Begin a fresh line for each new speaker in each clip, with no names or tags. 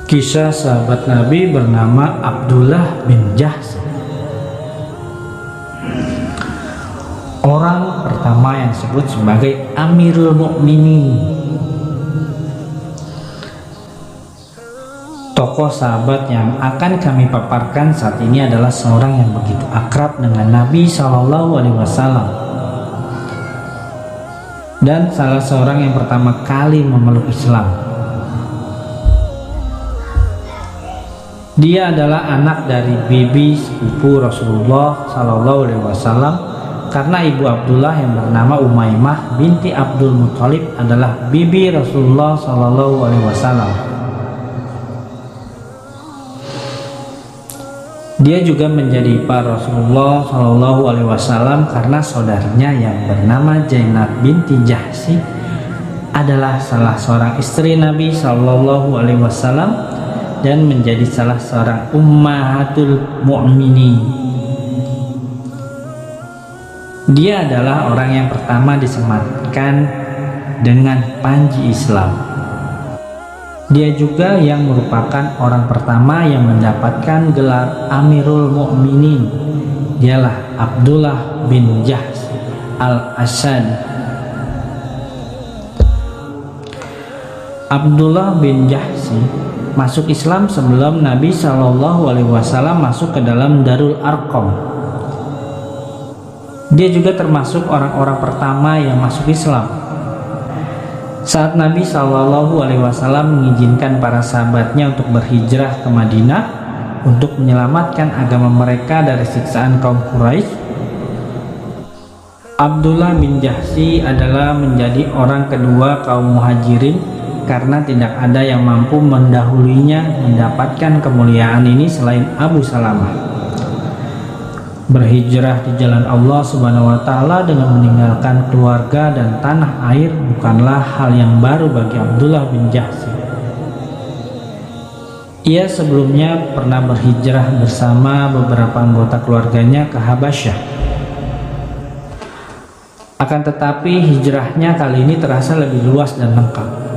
Kisah sahabat Nabi bernama Abdullah bin Jahsh. Orang pertama yang disebut sebagai Amirul Mukminin. Tokoh sahabat yang akan kami paparkan saat ini adalah seorang yang begitu akrab dengan Nabi SAW dan salah seorang yang pertama kali memeluk Islam. Dia adalah anak dari bibi sepupu Rasulullah SAW, karena ibu Abdullah yang bernama Umaymah binti Abdul Muthalib adalah bibi Rasulullah SAW. Dia juga menjadi ipar Rasulullah SAW karena saudarinya yang bernama Zainab binti Jahsy adalah salah seorang istri Nabi SAW dan menjadi salah seorang ummahatul mu'minin. Dia adalah orang yang pertama disematkan dengan panji Islam. Dia juga yang merupakan orang pertama yang mendapatkan gelar Amirul Mukminin. Dialah Abdullah bin Jahsh al-Asad. Abdullah bin Jahsh masuk Islam sebelum Nabi SAW masuk ke dalam Darul Arqam. Dia juga termasuk orang-orang pertama yang masuk Islam. Saat Nabi SAW mengizinkan para sahabatnya untuk berhijrah ke Madinah untuk menyelamatkan agama mereka dari siksaan kaum Quraisy, Abdullah bin Jahsy adalah menjadi orang kedua kaum muhajirin karena tidak ada yang mampu mendahulunya mendapatkan kemuliaan ini selain Abu Salamah. Berhijrah di jalan Allah Subhanahu wa Ta'ala dengan meninggalkan keluarga dan tanah air bukanlah hal yang baru bagi Abdullah bin Jahsy. Ia sebelumnya pernah berhijrah bersama beberapa anggota keluarganya ke Habasyah. Akan tetapi hijrahnya kali ini terasa lebih luas dan lengkap.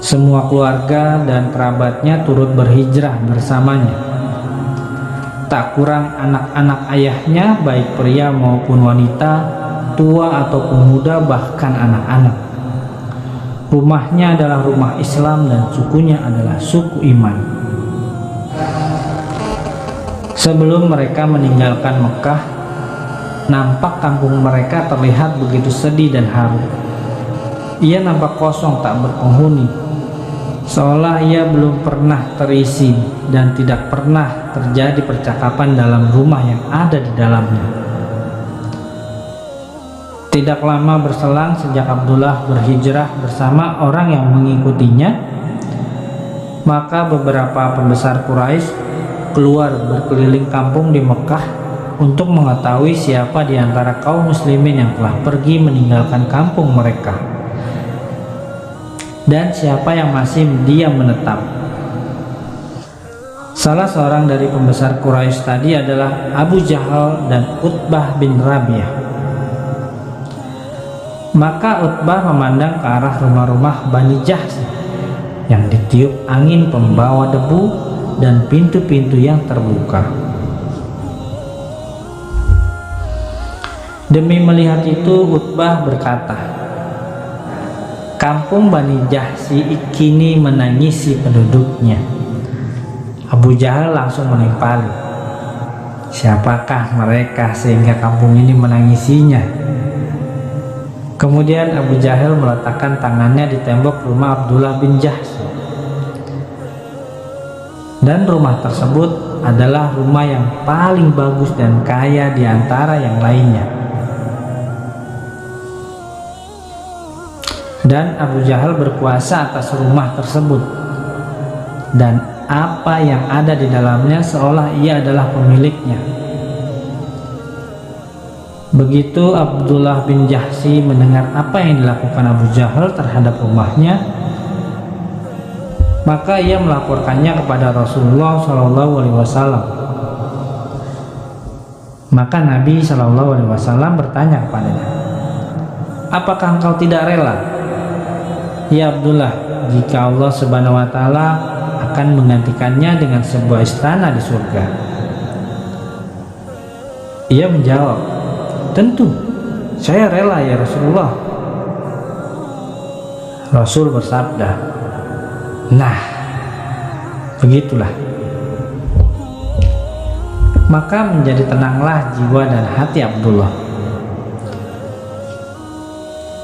Semua keluarga dan kerabatnya turut berhijrah bersamanya. Tak kurang anak-anak ayahnya, baik pria maupun wanita, tua ataupun muda, bahkan anak-anak. Rumahnya adalah rumah Islam dan sukunya adalah suku iman. Sebelum mereka meninggalkan Mekah, nampak kampung mereka terlihat begitu sedih dan haru. Ia nampak kosong, tak berpenghuni, seolah ia belum pernah terisi dan tidak pernah terjadi percakapan dalam rumah yang ada di dalamnya. Tidak lama berselang sejak Abdullah berhijrah bersama orang yang mengikutinya, maka beberapa pembesar Quraisy keluar berkeliling kampung di Mekah untuk mengetahui siapa di antara kaum muslimin yang telah pergi meninggalkan kampung mereka dan siapa yang masih diam menetap. Salah seorang dari pembesar Quraisy tadi adalah Abu Jahal dan Utbah bin Rabi'ah. Maka Utbah memandang ke arah rumah-rumah Bani Jahsh yang ditiup angin pembawa debu dan pintu-pintu yang terbuka. Demi melihat itu, Utbah berkata, "Kampung Bani Jahsy kini menangisi penduduknya." Abu Jahal langsung menimpali, "Siapakah mereka sehingga kampung ini menangisinya?" Kemudian Abu Jahal meletakkan tangannya di tembok rumah Abdullah bin Jahsy. Dan rumah tersebut adalah rumah yang paling bagus dan kaya di antara yang lainnya. Dan Abu Jahal berkuasa atas rumah tersebut, dan apa yang ada di dalamnya seolah ia adalah pemiliknya. Begitu Abdullah bin Jahsy mendengar apa yang dilakukan Abu Jahal terhadap rumahnya, maka ia melaporkannya kepada Rasulullah SAW. Maka Nabi SAW bertanya kepadanya, "Apakah engkau tidak rela, ya Abdullah, jika Allah Subhanahu wa Ta'ala akan menggantikannya dengan sebuah istana di surga? Ia menjawab, tentu, saya rela ya Rasulullah. Rasul bersabda, nah, begitulah. Maka menjadi tenanglah jiwa dan hati Abdullah.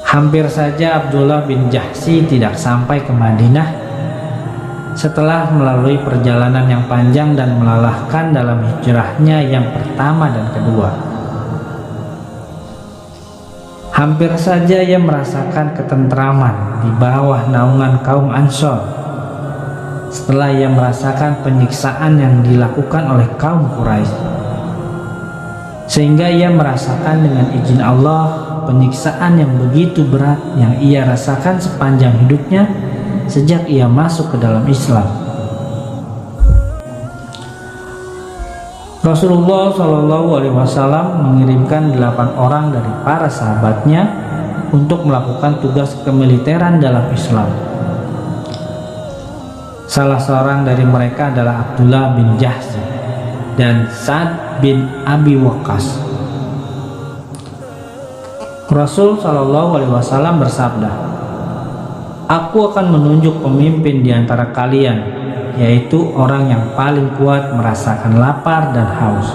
Hampir saja Abdullah bin Jahsy tidak sampai ke Madinah setelah melalui perjalanan yang panjang dan melelahkan dalam hijrahnya yang pertama dan kedua. Hampir saja ia merasakan ketentraman di bawah naungan kaum Ansor setelah ia merasakan penyiksaan yang dilakukan oleh kaum Quraisy, sehingga ia merasakan dengan izin Allah penyiksaan yang begitu berat yang ia rasakan sepanjang hidupnya sejak ia masuk ke dalam Islam. Rasulullah SAW mengirimkan 8 orang dari para sahabatnya untuk melakukan tugas kemiliteran dalam Islam. Salah seorang dari mereka adalah Abdullah bin Jahsy dan Sa'ad bin Abi Waqqas. Rasul SAW bersabda, "Aku akan menunjuk pemimpin di antara kalian, yaitu orang yang paling kuat merasakan lapar dan haus."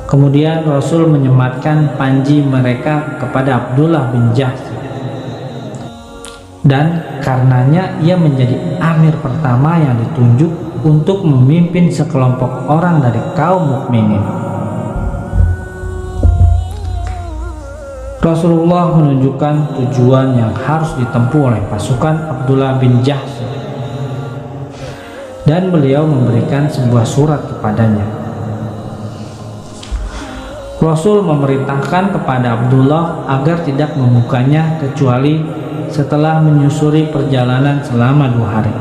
Kemudian Rasul menyematkan panji mereka kepada Abdullah bin Jahsy, dan karenanya ia menjadi amir pertama yang ditunjuk untuk memimpin sekelompok orang dari kaum mukminin. Rasulullah menunjukkan tujuan yang harus ditempuh oleh pasukan Abdullah bin Jahsy, dan beliau memberikan sebuah surat kepadanya. Rasul memerintahkan kepada Abdullah agar tidak membukanya kecuali setelah menyusuri perjalanan selama 2 hari.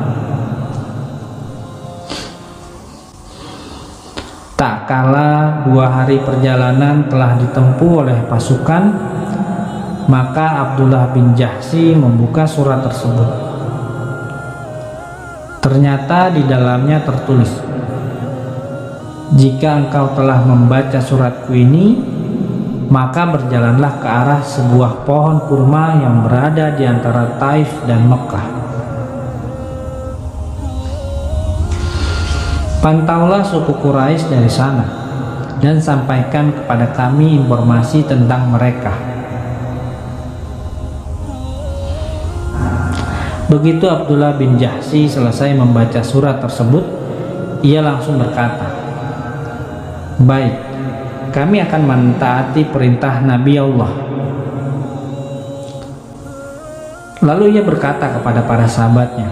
Tak kala 2 hari perjalanan telah ditempuh oleh pasukan, maka Abdullah bin Jahsy membuka surat tersebut. Ternyata di dalamnya tertulis, "Jika engkau telah membaca suratku ini, maka berjalanlah ke arah sebuah pohon kurma yang berada di antara Taif dan Mekah. Pantaulah suku Quraisy dari sana dan sampaikan kepada kami informasi tentang mereka." Begitu Abdullah bin Jahsy selesai membaca surat tersebut, ia langsung berkata, "Baik, kami akan mentaati perintah Nabi Allah." Lalu ia berkata kepada para sahabatnya,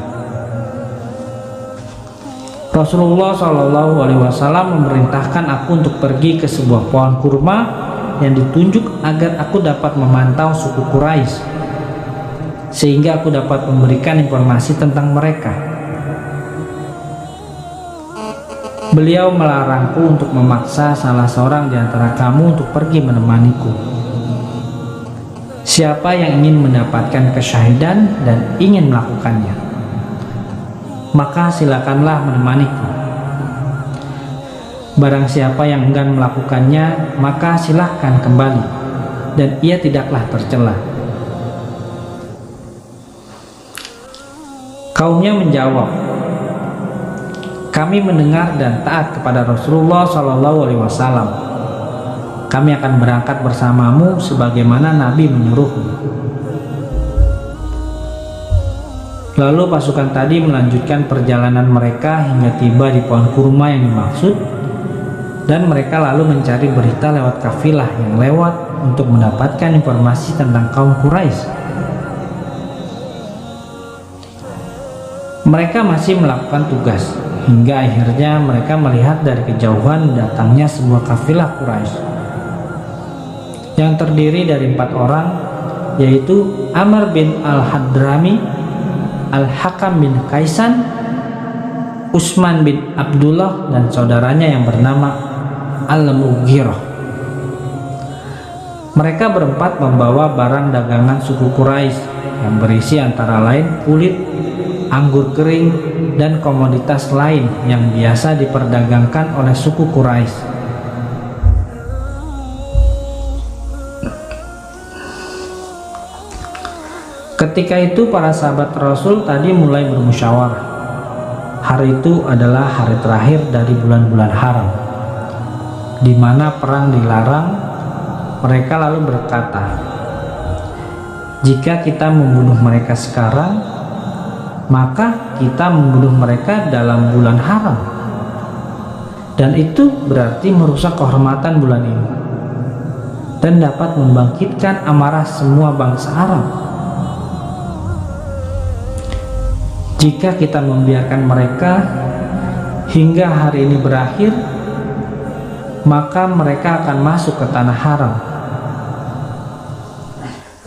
"Rasulullah SAW memerintahkan aku untuk pergi ke sebuah pohon kurma yang ditunjuk agar aku dapat memantau suku Quraisy, sehingga aku dapat memberikan informasi tentang mereka. Beliau melarangku untuk memaksa salah seorang di antara kamu untuk pergi menemaniku. Siapa yang ingin mendapatkan kesyahidan dan ingin melakukannya, maka silakanlah menemaniku. Barang siapa yang enggan melakukannya, maka silahkan kembali, dan ia tidaklah tercela." Kaumnya menjawab, "Kami mendengar dan taat kepada Rasulullah SAW. Kami akan berangkat bersamamu sebagaimana Nabi menyuruhmu." Lalu pasukan tadi melanjutkan perjalanan mereka hingga tiba di pohon kurma yang dimaksud, dan mereka lalu mencari berita lewat kafilah yang lewat untuk mendapatkan informasi tentang kaum Quraisy. Mereka masih melakukan tugas hingga akhirnya mereka melihat dari kejauhan datangnya sebuah kafilah Quraisy yang terdiri dari 4 orang, yaitu Amr bin Al-Hadrami, Al-Hakam bin Kaisan, Utsman bin Abdullah, dan saudaranya yang bernama Al-Mughirah. Mereka berempat membawa barang dagangan suku Quraisy yang berisi antara lain kulit anggur kering, dan komoditas lain yang biasa diperdagangkan oleh suku Quraisy. Ketika itu para sahabat Rasul tadi mulai bermusyawarah. Hari itu adalah hari terakhir dari bulan-bulan haram, di mana perang dilarang. Mereka lalu berkata, jika kita membunuh mereka sekarang, maka kita membunuh mereka dalam bulan haram, dan itu berarti merusak kehormatan bulan ini dan dapat membangkitkan amarah semua bangsa Arab. Jika kita membiarkan mereka hingga hari ini berakhir, maka mereka akan masuk ke tanah haram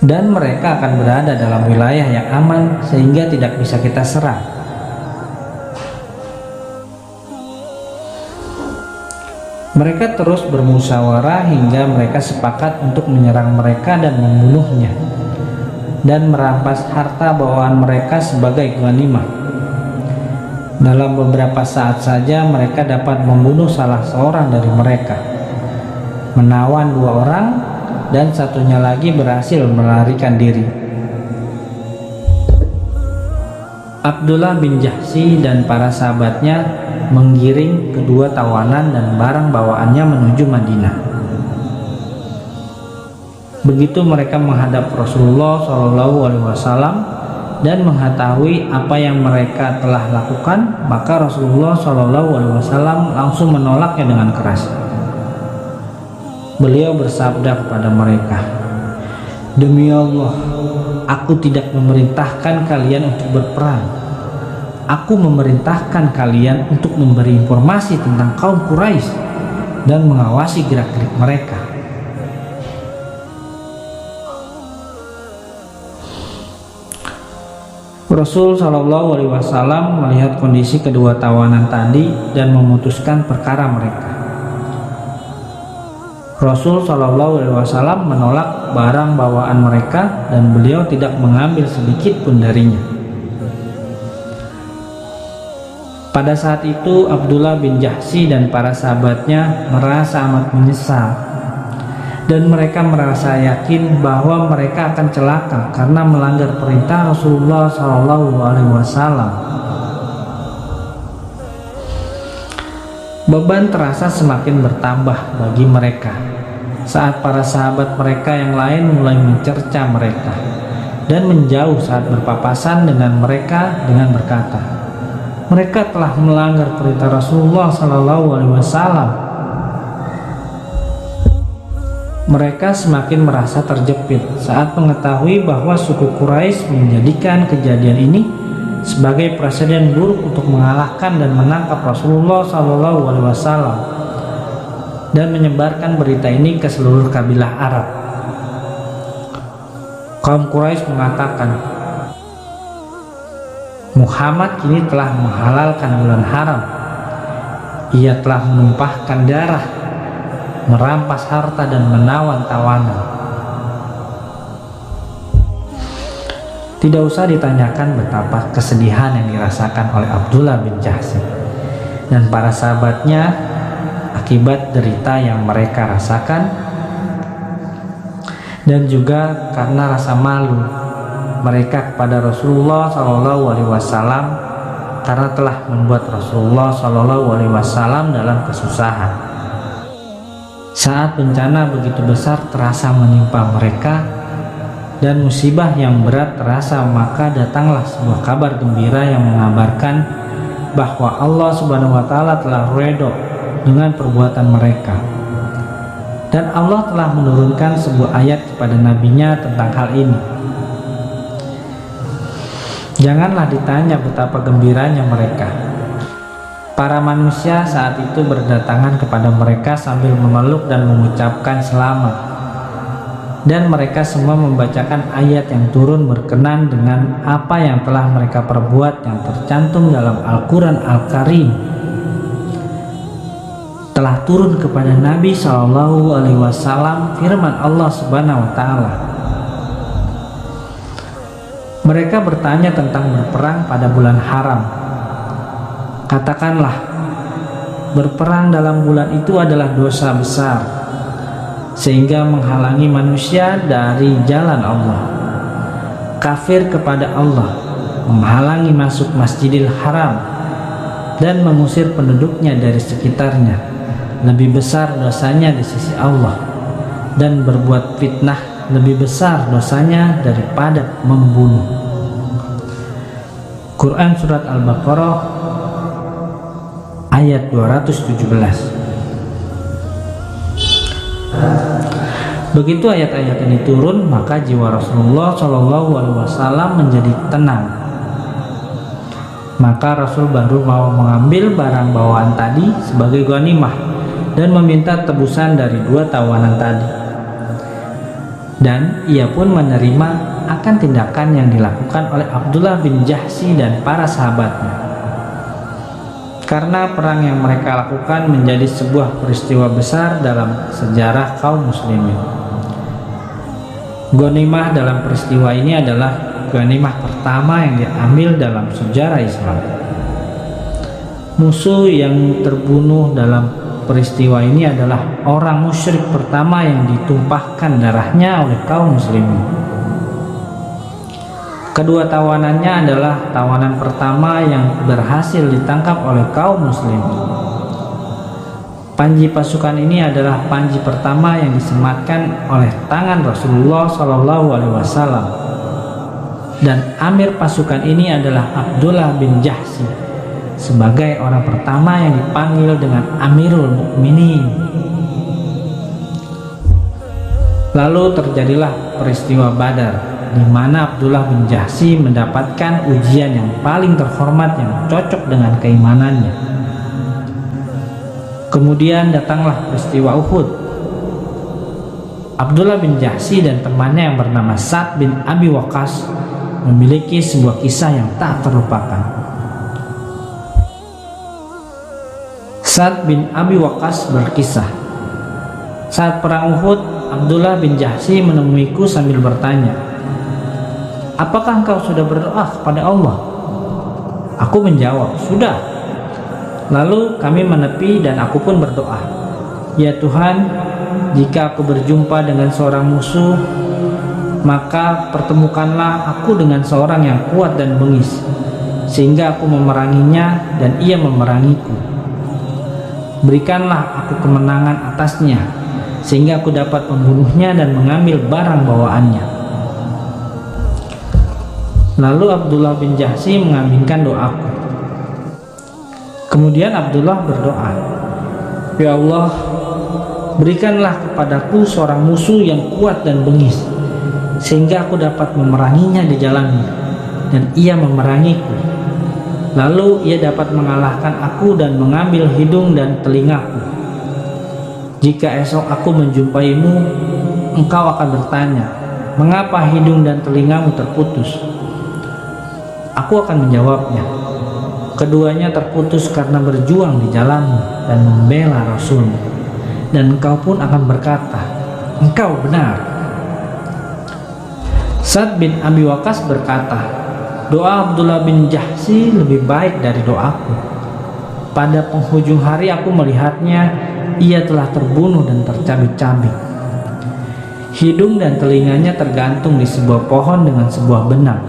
dan mereka akan berada dalam wilayah yang aman sehingga tidak bisa kita serang. Mereka terus bermusyawarah hingga mereka sepakat untuk menyerang mereka dan membunuhnya dan merampas harta bawaan mereka sebagai ghanimah. Dalam beberapa saat saja mereka dapat membunuh salah seorang dari mereka, menawan 2 orang, dan satunya lagi berhasil melarikan diri. Abdullah bin Jahsy dan para sahabatnya menggiring kedua tawanan dan barang bawaannya menuju Madinah. Begitu mereka menghadap Rasulullah SAW dan mengetahui apa yang mereka telah lakukan, maka Rasulullah SAW langsung menolaknya dengan keras. Beliau bersabda kepada mereka, "Demi Allah, aku tidak memerintahkan kalian untuk berperang. Aku memerintahkan kalian untuk memberi informasi tentang kaum Quraisy dan mengawasi gerak-gerik mereka." Rasul Shallallahu Alaihi Wasallam melihat kondisi kedua tawanan tadi dan memutuskan perkara mereka. Rasul Shallallahu Alaihi Wasallam menolak barang bawaan mereka dan beliau tidak mengambil sedikit pun darinya. Pada saat itu Abdullah bin Jahsy dan para sahabatnya merasa amat menyesal dan mereka merasa yakin bahwa mereka akan celaka karena melanggar perintah Rasulullah SAW. Beban terasa semakin bertambah bagi mereka saat para sahabat mereka yang lain mulai mencerca mereka dan menjauh saat berpapasan dengan mereka dengan berkata, "Mereka telah melanggar perintah Rasulullah SAW." Mereka semakin merasa terjepit saat mengetahui bahwa suku Quraisy menjadikan kejadian ini sebagai presiden buruk untuk mengalahkan dan menangkap Rasulullah SAW dan menyebarkan berita ini ke seluruh kabilah Arab. Kaum Quraisy mengatakan, "Muhammad kini telah menghalalkan bulan haram. Ia telah menumpahkan darah, merampas harta dan menawan tawanan." Tidak usah ditanyakan betapa kesedihan yang dirasakan oleh Abdullah bin Jahsy dan para sahabatnya akibat derita yang mereka rasakan, dan juga karena rasa malu mereka kepada Rasulullah SAW karena telah membuat Rasulullah SAW dalam kesusahan. Saat bencana begitu besar terasa menimpa mereka dan musibah yang berat terasa, maka datanglah sebuah kabar gembira yang mengabarkan bahwa Allah Subhanahu wa Ta'ala telah redho dengan perbuatan mereka, dan Allah telah menurunkan sebuah ayat kepada nabinya tentang hal ini. Janganlah ditanya betapa gembiranya mereka. Para manusia saat itu berdatangan kepada mereka sambil memeluk dan mengucapkan selamat, dan mereka semua membacakan ayat yang turun berkenan dengan apa yang telah mereka perbuat yang tercantum dalam Al-Quran Al-Karim. Telah turun kepada Nabi SAW firman Allah Subhanahu wa Ta'ala, Mereka bertanya tentang berperang pada bulan haram. Katakanlah, berperang dalam bulan itu adalah dosa besar, sehingga menghalangi manusia dari jalan Allah. Kafir kepada Allah, menghalangi masuk Masjidil Haram, dan mengusir penduduknya dari sekitarnya, lebih besar dosanya di sisi Allah, dan berbuat fitnah lebih besar dosanya daripada membunuh. Quran Surat Al-Baqarah ayat 217. Begitu ayat-ayat ini turun, maka jiwa Rasulullah SAW menjadi tenang. Maka Rasul baru mau mengambil barang bawaan tadi sebagai ghanimah dan meminta tebusan dari 2 tawanan tadi. Dan ia pun menerima akan tindakan yang dilakukan oleh Abdullah bin Jahsy dan para sahabatnya, karena perang yang mereka lakukan menjadi sebuah peristiwa besar dalam sejarah kaum muslimin. Ghanimah dalam peristiwa ini adalah ghanimah pertama yang diambil dalam sejarah Islam. Musuh yang terbunuh dalam peristiwa ini adalah orang musyrik pertama yang ditumpahkan darahnya oleh kaum muslimin. Kedua tawanannya adalah tawanan pertama yang berhasil ditangkap oleh kaum muslimin. Panji pasukan ini adalah panji pertama yang disematkan oleh tangan Rasulullah SAW, dan amir pasukan ini adalah Abdullah bin Jahsy sebagai orang pertama yang dipanggil dengan Amirul Mukminin. Lalu terjadilah peristiwa Badar, di mana Abdullah bin Jahsy mendapatkan ujian yang paling terhormat yang cocok dengan keimanannya. Kemudian datanglah peristiwa Uhud. Abdullah bin Jahsy dan temannya yang bernama Sa'd bin Abi Waqqas memiliki sebuah kisah yang tak terlupakan. Sa'd bin Abi Waqqas berkisah, saat perang Uhud, Abdullah bin Jahsy menemuiku sambil bertanya, "Apakah engkau sudah berdoa kepada Allah?" Aku menjawab, "Sudah." Lalu kami menepi dan aku pun berdoa, "Ya Tuhan, jika aku berjumpa dengan seorang musuh, maka pertemukanlah aku dengan seorang yang kuat dan bengis, sehingga aku memeranginya dan ia memerangiku. Berikanlah aku kemenangan atasnya, sehingga aku dapat membunuhnya dan mengambil barang bawaannya." Lalu Abdullah bin Jahsy mengaminkan doaku. Kemudian Abdullah berdoa, "Ya Allah, berikanlah kepadaku seorang musuh yang kuat dan bengis, sehingga aku dapat memeranginya di jalanmu, dan ia memerangiku. Lalu ia dapat mengalahkan aku dan mengambil hidung dan telingaku. Jika esok aku menjumpaimu, engkau akan bertanya, 'Mengapa hidung dan telingamu terputus?' Aku akan menjawabnya, 'Keduanya terputus karena berjuang di jalanmu dan membela Rasulmu.' Dan engkau pun akan berkata, 'Engkau benar.'" Sa'd bin Abi Waqqas berkata, "Doa Abdullah bin Jahsy lebih baik dari doaku. Pada penghujung hari aku melihatnya, ia telah terbunuh dan tercabik-cabik. Hidung dan telinganya tergantung di sebuah pohon dengan sebuah benang.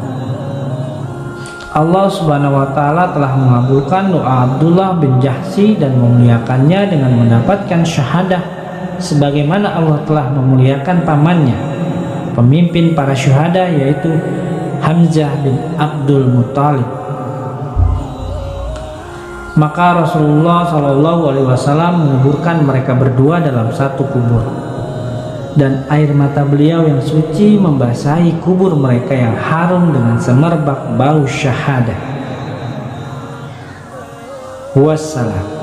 Allah Subhanahu wa Ta'ala telah mengabulkan doa Abdullah bin Jahsy dan memuliakannya dengan mendapatkan syahadah, sebagaimana Allah telah memuliakan pamannya, pemimpin para syuhada, yaitu Hamzah bin Abdul Muttalib." Maka Rasulullah SAW menguburkan mereka berdua dalam satu kubur, dan air mata beliau yang suci membasahi kubur mereka yang harum dengan semerbak bau syahadah. Wassalam.